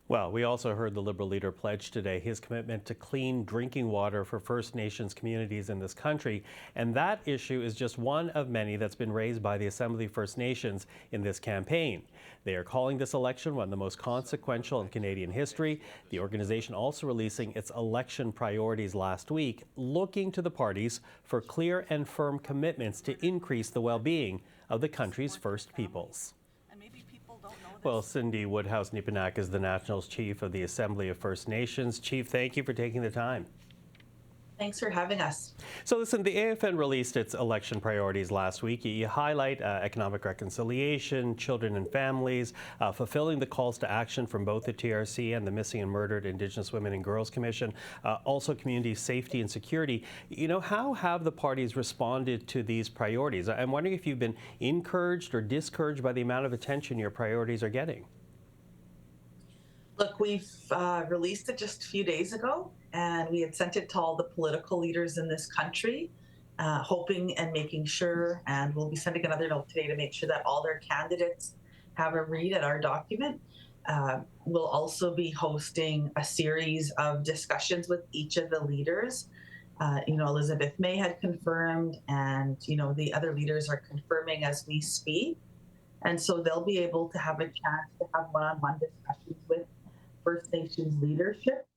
Well, we also heard the Liberal leader pledge today his commitment to clean drinking water for First Nations communities in this country. And that issue is just one of many that's been raised by the Assembly of First Nations in this campaign. They are calling this election one of the most consequential in Canadian history. The organization also releasing its election priorities last week, looking to the parties for clear and firm commitments to increase the well-being of the country's First Peoples. Well, Cindy Woodhouse Nepinak is the National Chief of the Assembly of First Nations. Chief, thank you for taking the time. Thanks for having us. So listen, the AFN released its election priorities last week. You highlight economic reconciliation, children and families, fulfilling the calls to action from both the TRC and the Missing and Murdered Indigenous Women and Girls Commission, also community safety and security. You know, how have the parties responded to these priorities? I'm wondering if you've been encouraged or discouraged by the amount of attention your priorities are getting. Look, we've released it just a few days ago, and we had sent it to all the political leaders in this country, hoping and making sure, and we'll be sending another note today to make sure that all their candidates have a read at our document. We'll also be hosting a series of discussions with each of the leaders. Elizabeth May had confirmed, and, the other leaders are confirming as we speak. And so they'll be able to have a chance to have one-on-one discussions with First Nations leadership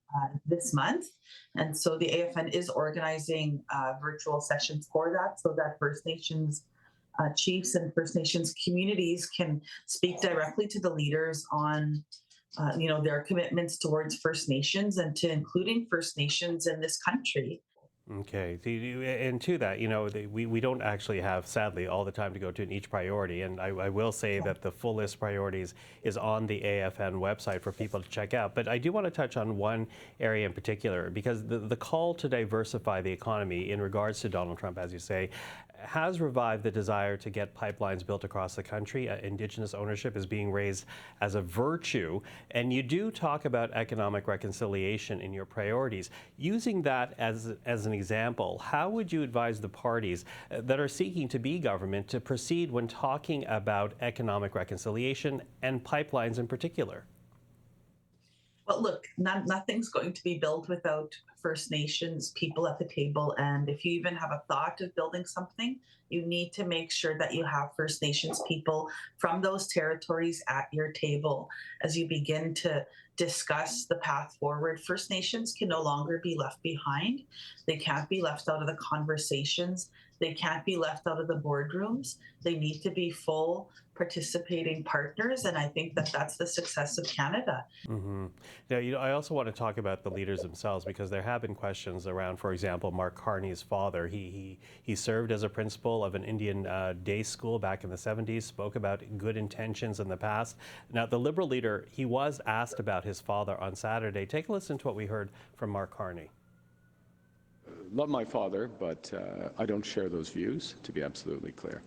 this month. And so the AFN is organizing virtual sessions for that, so that First Nations chiefs and First Nations communities can speak directly to the leaders on their commitments towards First Nations and to including First Nations in this country. Okay, and to that, we don't actually have, sadly, all the time to go to each priority. And I will say that the full list priorities is on the AFN website for people to check out. But I do want to touch on one area in particular, because the call to diversify the economy in regards to Donald Trump, as you say, has revived the desire to get pipelines built across the country. Indigenous ownership is being raised as a virtue. And you do talk about economic reconciliation in your priorities. Using that as an example, how would you advise the parties that are seeking to be government to proceed when talking about economic reconciliation and pipelines in particular? Well, look, nothing's going to be built without First Nations people at the table. And if you even have a thought of building something, you need to make sure that you have First Nations people from those territories at your table as you begin to discuss the path forward. First Nations can no longer be left behind. They can't be left out of the conversations. They can't be left out of the boardrooms. They need to be full participating partners, and I think that that's the success of Canada. Mm-hmm. Now, I also want to talk about the leaders themselves, because there have been questions around, for example, Mark Carney's father. He served as a principal of an Indian day school back in the 70s, spoke about good intentions in the past. Now, the Liberal leader, he was asked about his father on Saturday. Take a listen to what we heard from Mark Carney. Love my father, but I don't share those views, to be absolutely clear.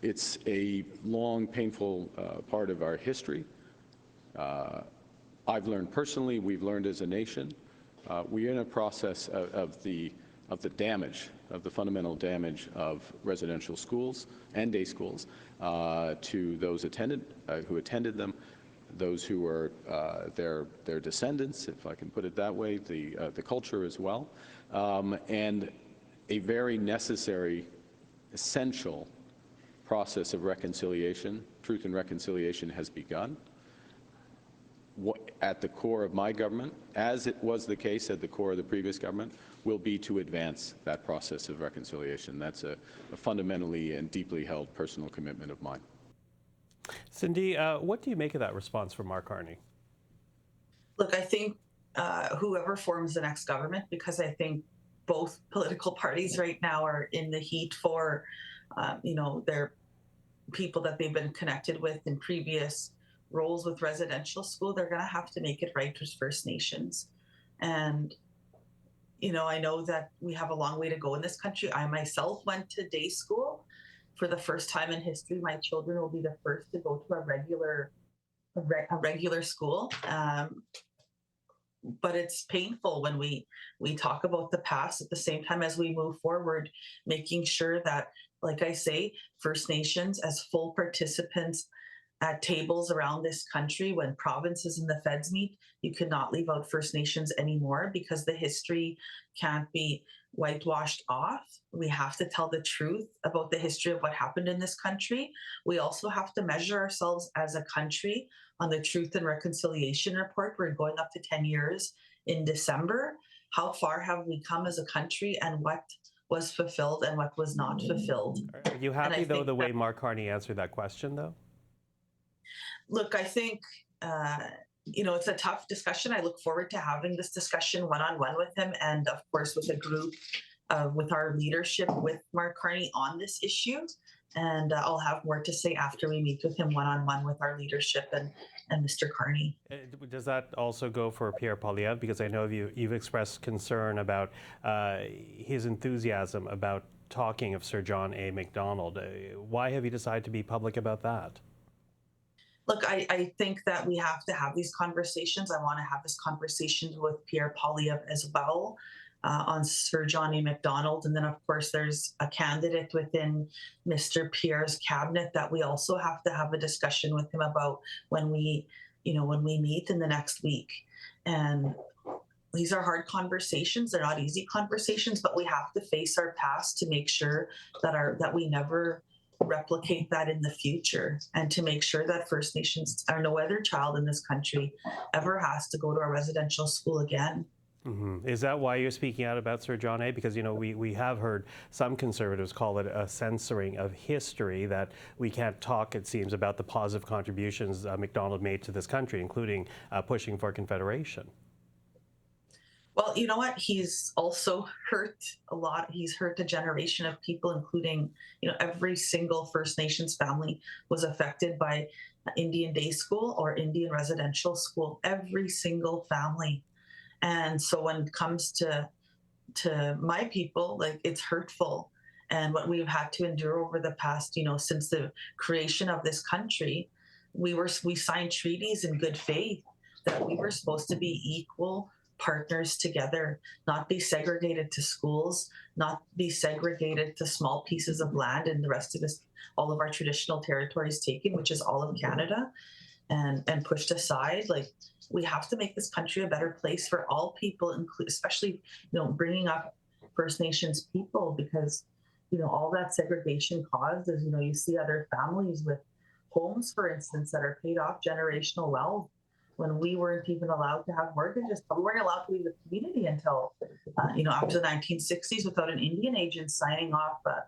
It's a long, painful part of our history. I've learned personally, we've learned as a nation. We're in a process of the damage, of the fundamental damage of residential schools and day schools to those who attended them, those who were their descendants, if I can put it that way, the culture as well, and a very necessary, essential process of reconciliation, truth and reconciliation, has begun. At the core of my government, as it was the case at the core of the previous government, will be to advance that process of reconciliation. That's a fundamentally and deeply held personal commitment of mine. Cindy, what do you make of that response from Mark Carney? Look, I think whoever forms the next government, because I think both political parties right now are in the heat for, their people that they've been connected with in previous roles with residential school, they're going to have to make it right with First Nations. And, I know that we have a long way to go in this country. I myself went to day school. For the first time in history, my children will be the first to go to a regular school. But it's painful when we talk about the past at the same time as we move forward, making sure that, like I say, First Nations as full participants at tables around this country when provinces and the feds meet, you cannot leave out First Nations anymore because the history can't be whitewashed off. We have to tell the truth about the history of what happened in this country. We also have to measure ourselves as a country on the Truth and Reconciliation Report. We're going up to 10 years in December. How far have we come as a country, and what was fulfilled and what was not fulfilled? Are you happy, though, the way Mark Carney answered that question, though? Look, I think, it's a tough discussion. I look forward to having this discussion one-on-one with him, and of course with a group, with our leadership, with Mark Carney on this issue. And I'll have more to say after we meet with him one-on-one with our leadership and Mr. Carney. Does that also go for Pierre Poilievre? Because I know you've expressed concern about his enthusiasm about talking of Sir John A. MacDonald. Why have you decided to be public about that? Look, I think that we have to have these conversations. I want to have this conversation with Pierre Poilievre as well on Sir John A. MacDonald. And then, of course, there's a candidate within Mr. Pierre's cabinet that we also have to have a discussion with him about when we meet in the next week. And these are hard conversations. They're not easy conversations, but we have to face our past to make sure that we never replicate that in the future, and to make sure that First Nations or no other child in this country ever has to go to a residential school again. Mm-hmm. Is that why you're speaking out about Sir John A? Because, we have heard some conservatives call it a censoring of history, that we can't talk, it seems, about the positive contributions MacDonald made to this country, including pushing for Confederation. Well, you know what? He's also hurt a lot. He's hurt a generation of people, including, every single First Nations family was affected by Indian day school or Indian residential school. Every single family. And so when it comes to my people, like, it's hurtful. And what we've had to endure over the past, since the creation of this country, we signed treaties in good faith that we were supposed to be equal partners together, not be segregated to schools, not be segregated to small pieces of land, and the rest of this, all of our traditional territories taken, which is all of Canada, and pushed aside. Like, we have to make this country a better place for all people, especially, bringing up First Nations people, because, all that segregation caused is, you see other families with homes, for instance, that are paid off generational wealth, when we weren't even allowed to have mortgages. We weren't allowed to leave the community until, after the 1960s, without an Indian agent signing off a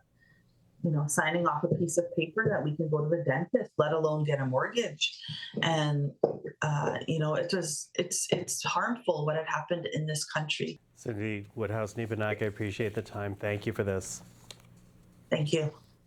piece of paper that we can go to the dentist, let alone get a mortgage. And, it's harmful what had happened in this country. Cindy Woodhouse, Nepinak, I appreciate the time. Thank you for this. Thank you.